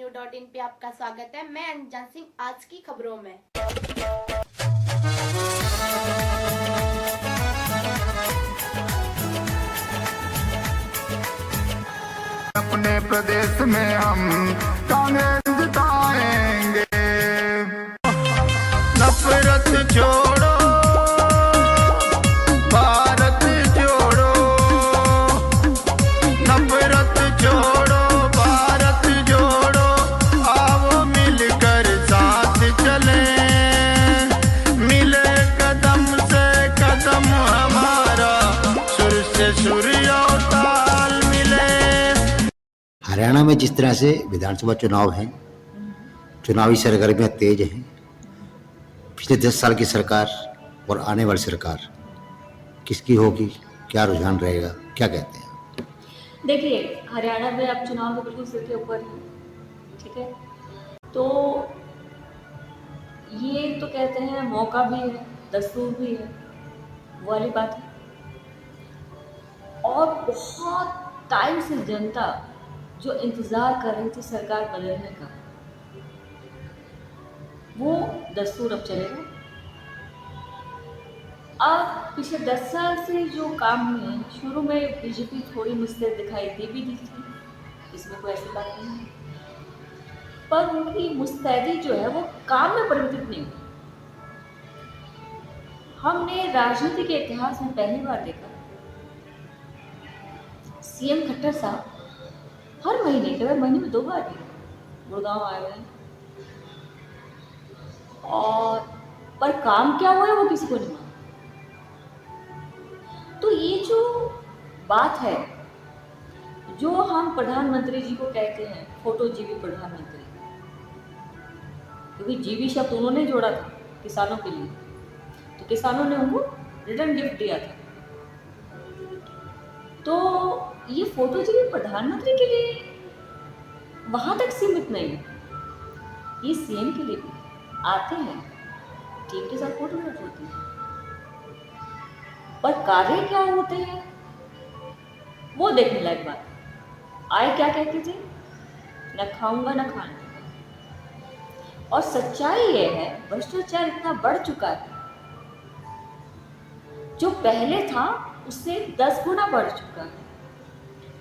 News.in पे आपका स्वागत है। मैं अनजान सिंह। आज की खबरों में अपने प्रदेश में हम कांग्रेस जिताएंगे। नफरत छोड़ो, भारत जोड़ो। नफरत छोड़ो, भारत जोड़ो। आओ मिलकर साथ चले, मिले कदम से कदम हमारा, सुर से सुर और ताल मिले। हरियाणा में जिस तरह से विधानसभा चुनाव हैं, चुनावी सरगर्मियां तेज हैं। पिछले 10 साल की सरकार और आने वाली सरकार किसकी होगी, क्या रुझान रहेगा, क्या कहते हैं? देखिए, हरियाणा में अब चुनाव तो बिल्कुल सिर के ऊपर है, ठीक है। तो ये तो कहते हैं मौका भी है, दस्तूर भी है, वो वाली बात है। और बहुत टाइम से जनता जो इंतज़ार कर रही थी सरकार बदलने का, वो दस्तूर अब चलेगा। अब पिछले 10 साल से जो काम हुए हैं, शुरू में बीजेपी थोड़ी मुस्तैद दिखाई दे भी दी थी, इसमें कोई ऐसी बात नहीं है, पर उनकी मुस्तैदी जो है वो काम में परिवर्तित नहीं हुई। हमने राजनीति के इतिहास में पहली बार देखा सीएम खट्टर साहब हर महीने, केवल महीने में 2 बार ही गुड़गांव आए हुए हैं, और पर काम क्या हुआ है वो किसी को नहीं मालूम। तो ये जो बात है, जो हम प्रधानमंत्री जी को कहते हैं फोटो जीवी प्रधानमंत्री, क्योंकि जीवी शब्द उन्होंने जोड़ा था किसानों के लिए, तो किसानों ने उनको रिटर्न गिफ्ट दिया था। तो ये फोटो जीवी प्रधानमंत्री के लिए वहां तक सीमित नहीं है, ये सीएम के लिए भी आते हैं, टीम के साथ फोटोग्राफ होती है, पर कार्य क्या होते हैं वो देखने लायक बात है। आए क्या कहते थे, न खाऊंगा न खाना। और सच्चाई ये है, भ्रष्टाचार इतना बढ़ चुका है, जो पहले था उससे 10 गुना बढ़ चुका है।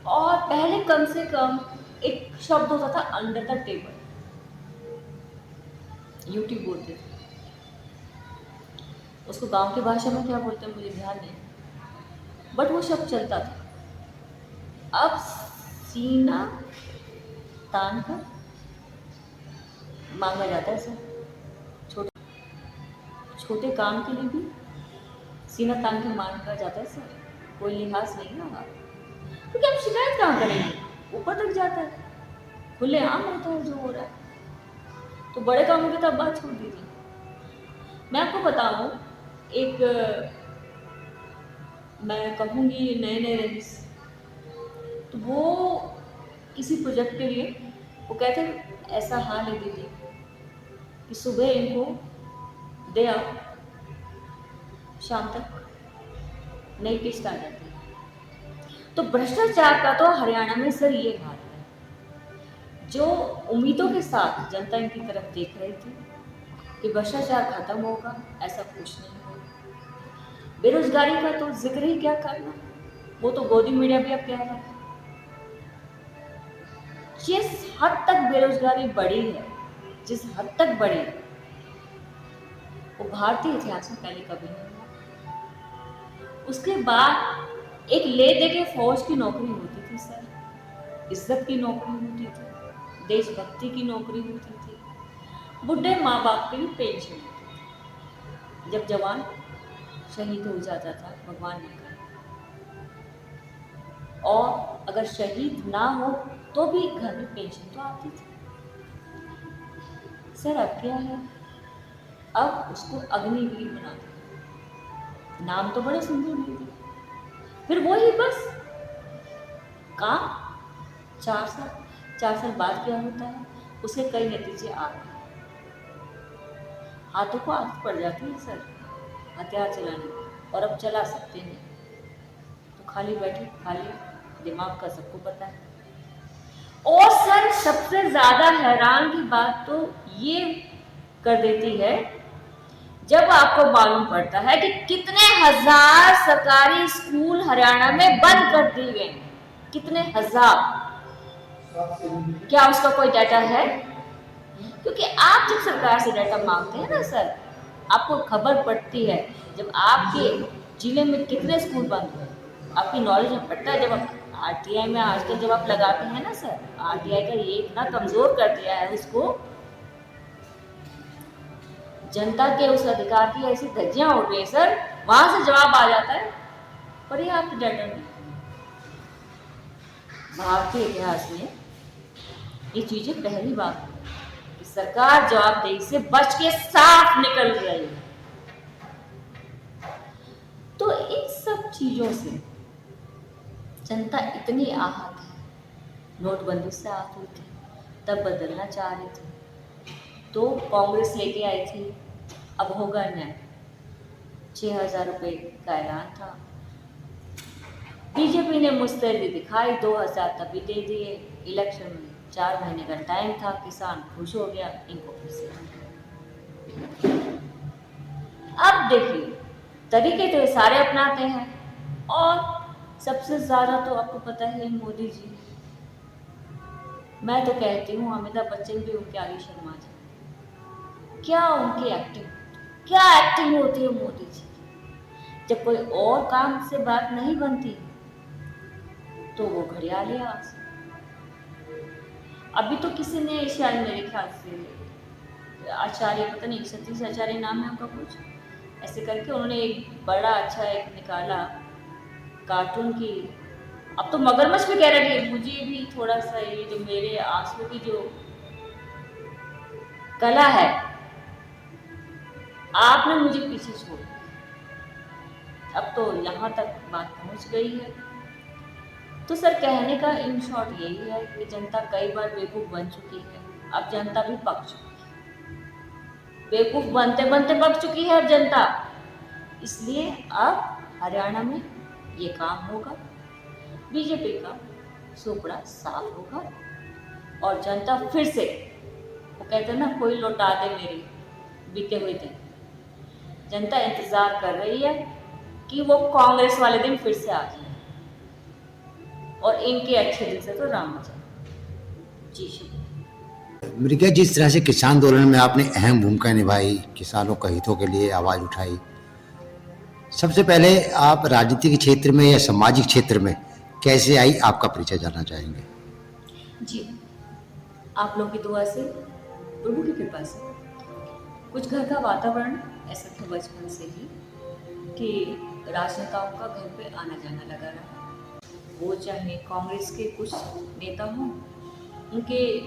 और पहले कम से कम एक शब्द होता था अंडर द टेबल, यूट्यूब बोलते थे उसको, गांव की भाषा में क्या बोलते हैं मुझे ध्यान नहीं, बट वो शब्द चलता था। अब सीना तान कर मांगा जाता है सर, छोटे काम के लिए भी सीना तान के मांगा जाता है सर, कोई लिहाज नहीं है। क्योंकि आप शिकायत कहाँ करेंगे, ऊपर तक जाता है, खुले आम होता है जो हो रहा है। तो बड़े कामों की तो बात छोड़ दीजिए। मैं आपको बताऊं, एक मैं कहूँगी नए नए रईस, तो वो किसी प्रोजेक्ट के लिए वो कहते हैं ऐसा हाल है दीदी कि सुबह इनको दे आओ, शाम तक नई किस्त आ जाती है। तो भ्रष्टाचार का तो हरियाणा में सर ये हाल है, जो उम्मीदों के साथ जनता इनकी तरफ देख रही थी कि भ्रष्टाचार खत्म होगा, ऐसा कुछ नहीं हुआ। बेरोजगारी का तो जिक्र ही क्या करना, वो तो गोदी मीडिया भी अब कह रहा है। जिस हद तक बेरोजगारी बढ़ी है, जिस हद तक बढ़ी, वो भारतीय इतिहास में पहले कभी नहीं हुआ। उसके बाद एक ले दे के फौज की नौकरी होती थी सर, इज्जत की नौकरी होती थी, देशभक्ति की नौकरी होती थी, बुढ़े माँ बाप की भी पेंशन होती थी। जब जवान शहीद हो जाता था, भगवान ने कहा, और अगर शहीद ना हो तो भी घर में पेंशन तो आती थी। सर अब क्या है, अब उसको अग्निवीर बना दिया, नाम तो बड़े सुंदर नहीं थे, फिर वही बस काम। 4 साल बाद क्या होता है, उसके कई नतीजे आ रहे हैं। हाथों को आदत पड़ जाती है सर हथियार चलाने की, और अब चला सकते हैं तो खाली बैठे, खाली दिमाग का सबको पता है। और सर सबसे ज्यादा हैरान की बात तो ये कर देती है जब आपको मालूम पड़ता है कि कितने हजार सरकारी स्कूल हरियाणा में बंद कर दिए गए। कितने हजार, क्या उसका कोई डाटा है? क्योंकि आप जब सरकार से डाटा मांगते हैं ना सर, आपको खबर पड़ती है जब आपके जिले में कितने स्कूल बंद हुए, आपकी नॉलेज में पड़ता है। जब आप आरटीआई में आजकल जब आप लगाते हैं ना सर, आरटीआई का ये इतना कमजोर कर दिया है उसको, जनता के उस अधिकार की ऐसी धज्जियां उड़ गई सर, वहां से जवाब आ जाता है पर्याप्त डाटा नहीं। भारतीय इतिहास में ये चीजें पहली बार कि सरकार जवाबदेही से बच के साफ निकल रही है। तो इन सब चीजों से जनता इतनी आहत है, नोटबंदी से आहत हुई थी, तब बदलना चाह रही थी, तो कांग्रेस लेके आई थी अब होगा न्याय, 6,000 रुपये का ऐलान था। बीजेपी ने मुस्तैदी दिखाई, 2,000 तभी दे दिए। इलेक्शन में 4 महीने का टाइम था, किसान खुश हो गया, इनको फिर से। अब देखिए तरीके तो ये सारे अपनाते हैं, और सबसे ज्यादा तो आपको पता है मोदी जी। मैं तो कहती हूँ अमिताभ बच्चन भी उनके आगे शर्मा जाए। क्या उनकी एक्टिंग, क्या एक्टिंग होती है मोदी जी की। जब कोई और काम से बात नहीं बनती तो वो घड़ियाल आस। अभी तो किसी ने शायद मेरे ख्याल से आचार्य, पता नहीं सतीश आचार्य नाम है उनका कुछ, ऐसे करके उन्होंने एक बड़ा अच्छा एक निकाला कार्टून की। अब तो मगरमच्छ भी कह रहे थे मुझे भी थोड़ा सा ये जो मेरे आंसू की जो कला है आपने मुझे पीछे छोड़ दिया। अब तो यहाँ तक बात पहुँच गई है। तो सर कहने का इन शॉर्ट यही है कि जनता कई बार बेवकूफ़ बन चुकी है, अब जनता भी पक चुकी है। बेवकूफ़ बनते बनते पक चुकी है अब जनता। इसलिए अब हरियाणा में ये काम होगा, बीजेपी का सुपड़ा साफ होगा और जनता फिर से, वो कहते हैं ना कोई लौटा दे मेरे बीते हुए दिन। जनता इंतजार कर रही है कि वो कांग्रेस वाले दिन फिर से आ जाए और इनके अच्छे दिन से तो राम आ जाए। जी शुक्रिया। मृगा, जिस तरह से किसान आंदोलन में आपने अहम भूमिका निभाई, किसानों के हितों के लिए आवाज़ उठाई, सबसे पहले आप राजनीति के क्षेत्र में या सामाजिक क्षेत्र में कैसे आई, आपका परिचय जानना चाहेंगे। जी, आप लोगों की दुआ से, प्रभु की कृपा से कुछ घर का वातावरण ऐसा था बचपन से ही कि राजनेताओं का घर पे आना जाना लगा रहा। वो चाहे कांग्रेस के कुछ नेता हों, उनके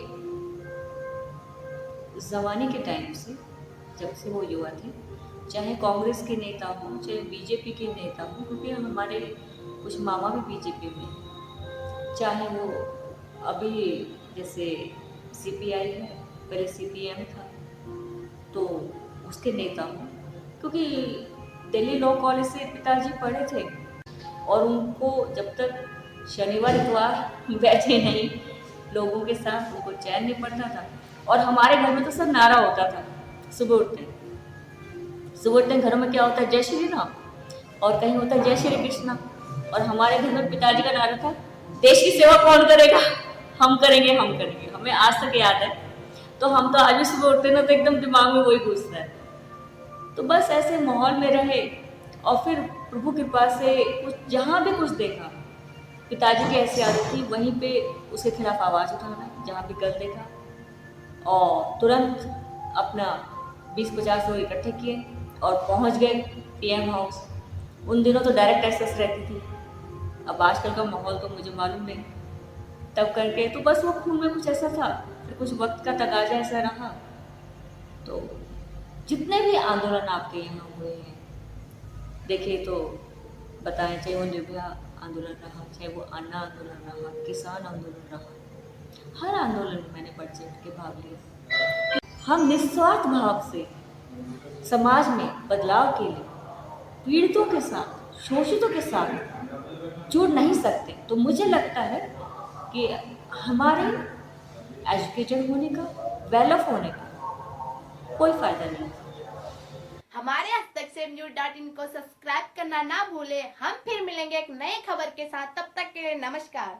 जमाने के टाइम से, जब से वो युवा थे, चाहे कांग्रेस के नेता हों चाहे बीजेपी के नेता हों, क्योंकि हमारे कुछ मामा भी बीजेपी में, चाहे वो अभी जैसे सीपीआई है, पहले सीपीएम था, तो उसके नेता हों, क्योंकि दिल्ली लॉ कॉलेज से पिताजी पढ़े थे और उनको जब तक शनिवार इतवार बैठे नहीं लोगों के साथ, उनको चैन नहीं पड़ता था। और हमारे घर में तो सब नारा होता था सुबह उठते घरों में क्या होता है, जय श्री राम, और कहीं होता है जय श्री कृष्णा। और हमारे घर में पिताजी का नारा था, देश की सेवा कौन करेगा, हम करेंगे हम करेंगे। हमें आज तक याद है। तो हम तो आज भी सुबह उठते ना तो एकदम दिमाग में वही घुसता है। तो बस ऐसे माहौल में रहे और फिर प्रभु कृपा से कुछ जहाँ भी कुछ देखा, पिताजी की ऐसी आदत थी वहीं पे उसके खिलाफ आवाज़ उठाना, जहाँ भी गलत देखा और तुरंत अपना 20-50 लोग इकट्ठे किए और पहुँच गए पीएम हाउस। उन दिनों तो डायरेक्ट एक्सेस रहती थी, अब आजकल का माहौल तो मुझे मालूम नहीं। तब करके तो बस वो खून में कुछ ऐसा था, फिर कुछ वक्त का तकाजा ऐसा रहा। तो जितने भी आंदोलन आपके यहाँ हुए हैं देखिए तो बताएं, चाहे वो निर्भया आंदोलन रहा, चाहे वो अन्ना आंदोलन रहा, किसान आंदोलन रहा, हर आंदोलन में मैंने बढ़ चढ़ के भाग लिया। हम निस्वार्थ भाव से समाज में बदलाव के लिए पीड़ितों के साथ, शोषितों के साथ जुड़ नहीं सकते। तो मुझे लगता है कि हमारे एजुकेटेड होने का, वेल ऑफ होने का कोई फायदा नहीं। हमारे हस्तक्षेप न्यूज़.in को सब्सक्राइब करना ना भूलें। हम फिर मिलेंगे एक नए खबर के साथ, तब तक के लिए नमस्कार।